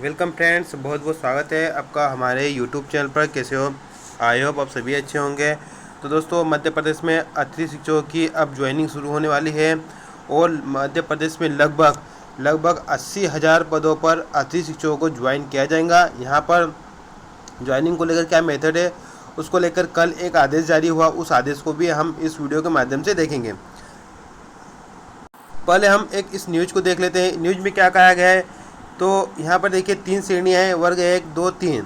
Welcome friends, बहुत बहुत स्वागत है आपका हमारे यूट्यूब चैनल पर। कैसे हो? आई होप आप सभी अच्छे होंगे। तो दोस्तों, मध्य प्रदेश में अतिथि शिक्षकों की अब ज्वाइनिंग शुरू होने वाली है और मध्य प्रदेश में लगभग 80,000 पदों पर अतिथि शिक्षकों को ज्वाइन किया जाएगा। यहाँ पर ज्वाइनिंग को लेकर क्या मेथड है उसको लेकर कल एक आदेश जारी हुआ, उस आदेश को भी हम इस वीडियो के माध्यम से देखेंगे। पहले हम एक इस न्यूज को देख लेते हैं। न्यूज में क्या कहा गया है, तो यहाँ पर देखिए 3 श्रेणियाँ हैं, वर्ग 1, 2, 3।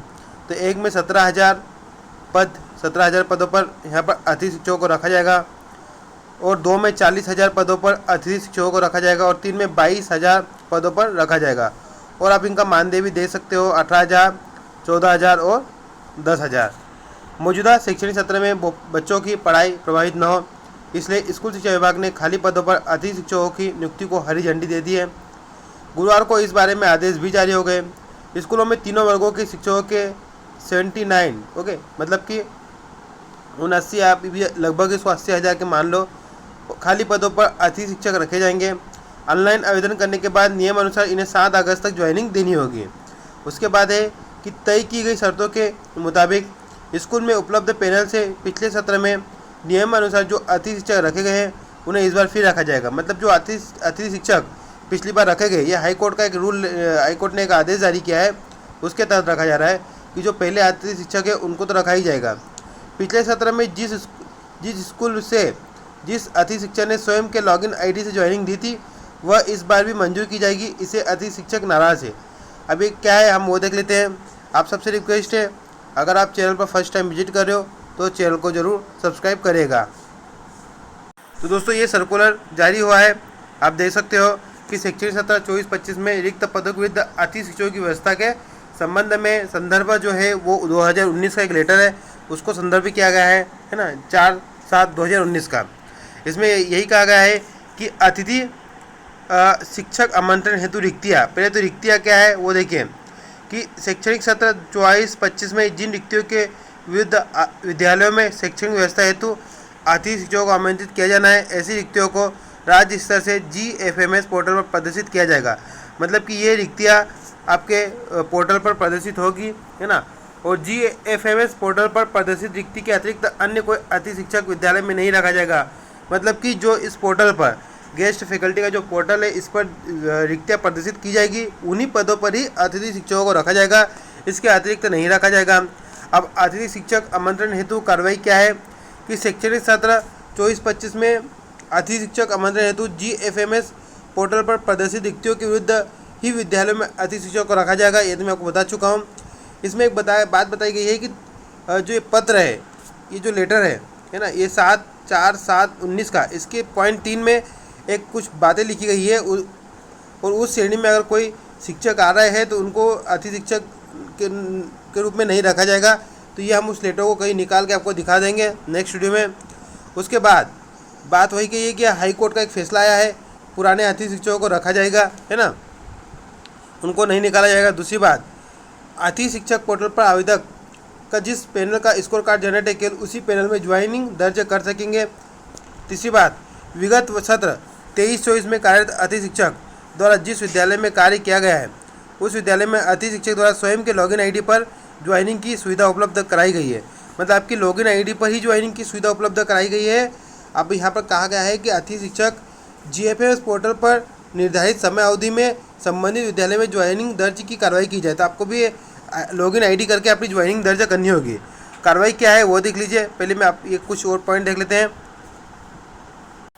तो एक में 17,000 पदों पर यहाँ पर अतिथि शिक्षकों को रखा जाएगा और 2 में 40,000 पदों पर अतिथि शिक्षकों को रखा जाएगा और 3 में 22,000 पदों पर रखा जाएगा। और आप इनका मानदेय भी दे सकते हो, 18,000, 14,000 और 10,000। मौजूदा शैक्षणिक सत्र में बच्चों की पढ़ाई प्रभावित न हो, इसलिए स्कूल शिक्षा विभाग ने खाली पदों पर अतिथि शिक्षकों की नियुक्ति को हरी झंडी दे दी है। गुरुवार को इस बारे में आदेश भी जारी हो गए। स्कूलों में तीनों वर्गों के शिक्षकों के 79 मतलब कि 79, आप भी लगभग इसको 80,000 के मान लो, खाली पदों पर अतिथि शिक्षक रखे जाएंगे। ऑनलाइन आवेदन करने के बाद नियम अनुसार इन्हें 7 अगस्त तक ज्वाइनिंग देनी होगी। उसके बाद है कि तय की गई शर्तों के मुताबिक स्कूल में उपलब्ध पैनल से पिछले सत्र में नियम अनुसार जो अतिथि शिक्षक रखे गए हैं उन्हें इस बार फिर रखा जाएगा। मतलब जो अतिथि शिक्षक पिछली बार रखे गए, ये हाईकोर्ट का एक रूल, हाईकोर्ट ने एक आदेश जारी किया है, उसके तहत रखा जा रहा है कि जो पहले अतिथि शिक्षक है उनको तो रखा ही जाएगा। पिछले सत्र में जिस स्कूल से जिस अतिथि शिक्षक ने स्वयं के लॉगिन आईडी से ज्वाइनिंग दी थी वह इस बार भी मंजूर की जाएगी। इसे अतिथि शिक्षक नाराज़ है। अभी क्या है हम वो देख लेते हैं। आप सबसे रिक्वेस्ट है, अगर आप चैनल पर फर्स्ट टाइम विजिट कर रहे हो तो चैनल को ज़रूर सब्सक्राइब करेगा। तो दोस्तों, ये सर्कुलर जारी हुआ है, आप देख सकते हो कि शैक्षणिक सत्र 24-25 में रिक्त पदों के विरुद्ध अतिथि शिक्षकों की व्यवस्था के संबंध में संदर्भ जो है वो 2019 का एक लेटर है, उसको संदर्भ किया गया है ना, 4/7/2019 का। इसमें यही कहा गया है कि अतिथि शिक्षक आमंत्रण हेतु रिक्तियाँ, पहले तो रिक्तियाँ क्या है वो देखिए कि शैक्षणिक सत्र 24-25 में जिन रिक्तियों के विरुद्ध विद्यालयों में शैक्षणिक व्यवस्था हेतु अतिथि शिक्षकों को आमंत्रित किया जाना है, ऐसी रिक्तियों को राज्य स्तर से GFMS पोर्टल पर प्रदर्शित किया जाएगा। मतलब कि ये रिक्तियाँ आपके पोर्टल पर प्रदर्शित होगी, है ना। और GFMS पोर्टल पर प्रदर्शित रिक्ति के अतिरिक्त अन्य कोई अतिथि शिक्षक विद्यालय में नहीं रखा जाएगा। मतलब कि जो इस पोर्टल पर गेस्ट फैकल्टी का जो पोर्टल है, इस पर रिक्तियाँ प्रदर्शित की जाएगी, उन्हीं पदों पर ही अतिथि शिक्षकों को रखा जाएगा, इसके अतिरिक्त नहीं रखा जाएगा। अब अतिथि शिक्षक आमंत्रण हेतु कार्रवाई क्या है कि शैक्षणिक सत्र 24-25 में अतिथि शिक्षक आमंत्रण हेतु GFMS पोर्टल पर प्रदर्शित रिक्तियों के विरुद्ध ही विद्यालयों में अतिथि शिक्षकों को रखा जाएगा। ये तो मैं आपको बता चुका हूँ। इसमें एक बात बताई गई है कि जो ये पत्र है, ये जो लेटर है ना, ये 7/4/7/19 का, इसके पॉइंट 3 में एक कुछ बातें लिखी गई है और उस श्रेणी में अगर कोई शिक्षक आ रहे हैं तो उनको अतिथि शिक्षक के रूप में नहीं रखा जाएगा। तो ये हम उस लेटर को कहीं निकाल के आपको दिखा देंगे नेक्स्ट वीडियो में। उसके बाद बात वही कही है कि हाई कोर्ट का एक फैसला आया है, पुराने अतिथि शिक्षकों को रखा जाएगा, है ना, उनको नहीं निकाला जाएगा। दूसरी बात, अतिथि शिक्षक पोर्टल पर आवेदक का जिस पैनल का स्कोर कार्ड जनरेट है केवल उसी पैनल में ज्वाइनिंग दर्ज कर सकेंगे। तीसरी बात, विगत सत्र 23-24 में कार्यरत अतिथि शिक्षक द्वारा जिस विद्यालय में कार्य किया गया है उस विद्यालय में अतिथि शिक्षक द्वारा स्वयं के लॉगिन आईडी पर ज्वाइनिंग की सुविधा उपलब्ध कराई गई है। मतलब आपकी लॉगिन आईडी पर ही ज्वाइनिंग की सुविधा उपलब्ध कराई गई है। अब यहाँ पर कहा गया है कि अतिथि शिक्षक GFMS पोर्टल पर निर्धारित समय अवधि में संबंधित विद्यालय में ज्वाइनिंग दर्ज की कार्रवाई की जाए। तो आपको भी लॉगिन आईडी करके अपनी ज्वाइनिंग दर्ज करनी होगी। कार्रवाई क्या है वो देख लीजिए। पहले मैं आप ये कुछ और पॉइंट देख लेते हैं।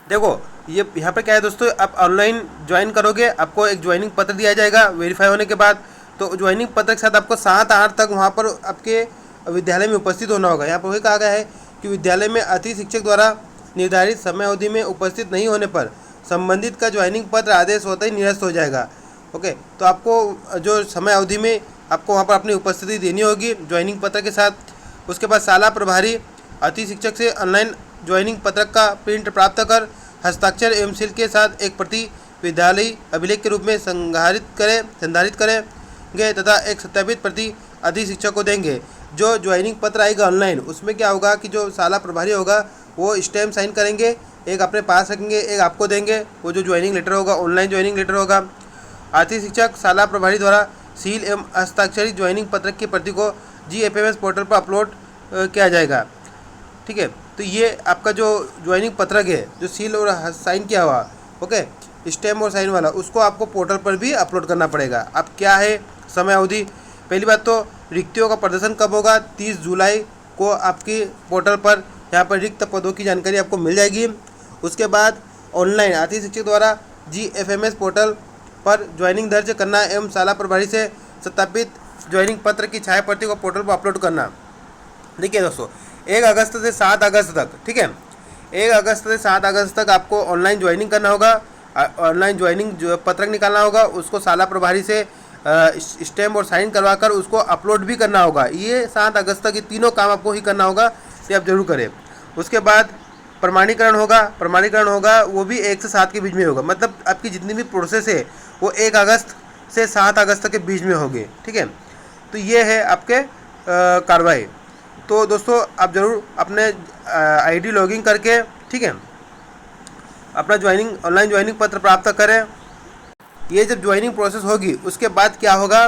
देखो, ये यहाँ पर क्या है दोस्तों, आप ऑनलाइन ज्वाइन करोगे, आपको एक ज्वाइनिंग पत्र दिया जाएगा वेरीफाई होने के बाद। तो ज्वाइनिंग पत्र के साथ आपको 7/8 तक वहाँ पर आपके विद्यालय में उपस्थित होना होगा। यहाँ पर वही कहा गया है कि विद्यालय में अतिथि शिक्षक द्वारा निर्धारित समय अवधि में उपस्थित नहीं होने पर संबंधित का ज्वाइनिंग पत्र आदेश होता ही निरस्त हो जाएगा। ओके, तो आपको जो समय अवधि में आपको वहाँ पर अपनी उपस्थिति देनी होगी ज्वाइनिंग पत्र के साथ। उसके बाद शाला प्रभारी अतिथि शिक्षक से ऑनलाइन ज्वाइनिंग पत्रक का प्रिंट प्राप्त कर हस्ताक्षर एवं सील के साथ एक प्रति विद्यालय अभिलेख के रूप में संधारित करेंगे तथा एक सत्यापित प्रति अतिथि शिक्षक को देंगे। जो ज्वाइनिंग पत्र आएगा ऑनलाइन, उसमें क्या होगा कि जो शाला प्रभारी होगा वो स्टैम्प साइन करेंगे, एक अपने पास रखेंगे, एक आपको देंगे। वो जो ज्वाइनिंग लेटर होगा ऑनलाइन ज्वाइनिंग लेटर होगा। अतिथि शिक्षक शाला प्रभारी द्वारा सील एवं हस्ताक्षरित ज्वाइनिंग पत्र की प्रति को GFMS पोर्टल पर अपलोड किया जाएगा। ठीक है, तो ये आपका जो ज्वाइनिंग पत्रक है जो सील और साइन किया हुआ, ओके, स्टैम्प और साइन वाला, उसको आपको पोर्टल पर भी अपलोड करना पड़ेगा। अब क्या है समय अवधि, पहली बात तो रिक्तियों का प्रदर्शन कब होगा, 30 जुलाई को आपकी पोर्टल पर यहाँ पर रिक्त पदों की जानकारी आपको मिल जाएगी। उसके बाद ऑनलाइन अतिथि शिक्षक द्वारा GFMS पोर्टल पर ज्वाइनिंग दर्ज करना एवं शाला प्रभारी से सत्यापित ज्वाइनिंग पत्र की छाया प्रति को पोर्टल पर अपलोड करना। देखिए दोस्तों, 1 अगस्त से 7 अगस्त तक, ठीक है, 1 अगस्त से 7 अगस्त तक आपको ऑनलाइन ज्वाइनिंग करना होगा। ऑनलाइन ज्वाइनिंग जो पत्रक निकालना होगा, उसको शाला प्रभारी से स्टैम्प और साइन करवा कर उसको अपलोड भी करना होगा। ये 7 अगस्त तक ये तीनों काम आपको ही करना होगा, ये आप जरूर करें। उसके बाद प्रमाणीकरण होगा, वो भी 1 से 7 के बीच में होगा। मतलब आपकी जितनी भी प्रोसेस है वो 1 अगस्त से 7 अगस्त तक के बीच में होगी। ठीक है, तो ये है आपके कार्रवाई। तो दोस्तों आप ज़रूर अपने ID लॉगिन करके, ठीक है, अपना ऑनलाइन ज्वाइनिंग पत्र प्राप्त करें। ये जब ज्वाइनिंग प्रोसेस होगी उसके बाद क्या होगा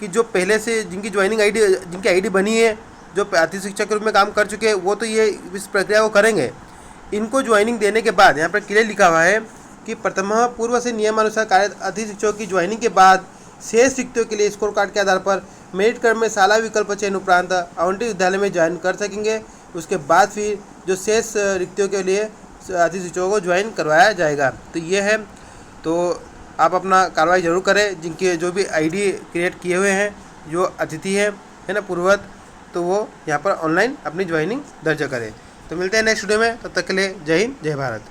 कि जो पहले से जिनकी ID बनी है, जो अतिथि शिक्षक के रूप में काम कर चुके हैं, वो तो ये इस प्रक्रिया को करेंगे। इनको ज्वाइनिंग देने के बाद यहाँ पर क्लियर लिखा हुआ है कि प्रथम पूर्व से नियमानुसार कार्यरत अतिथि शिक्षकों की ज्वाइनिंग के बाद शेष रिक्तियों के लिए स्कोर कार्ड के आधार पर मेरिट क्रम में शाला विकल्प चयन उपरांत आवंटित विद्यालय में ज्वाइन कर सकेंगे। उसके बाद फिर जो शेष रिक्तियों के लिए अतिथि शिक्षकों को ज्वाइन करवाया जाएगा। तो ये है, तो आप अपना कार्रवाई जरूर करें। जिनके जो भी ID क्रिएट किए हुए हैं, जो अतिथि है ना पूर्ववत, तो वो यहाँ पर ऑनलाइन अपनी ज्वाइनिंग दर्ज करें। तो मिलते हैं नेक्स्ट वीडियो में, तब तक के लिए जय हिंद, जय भारत।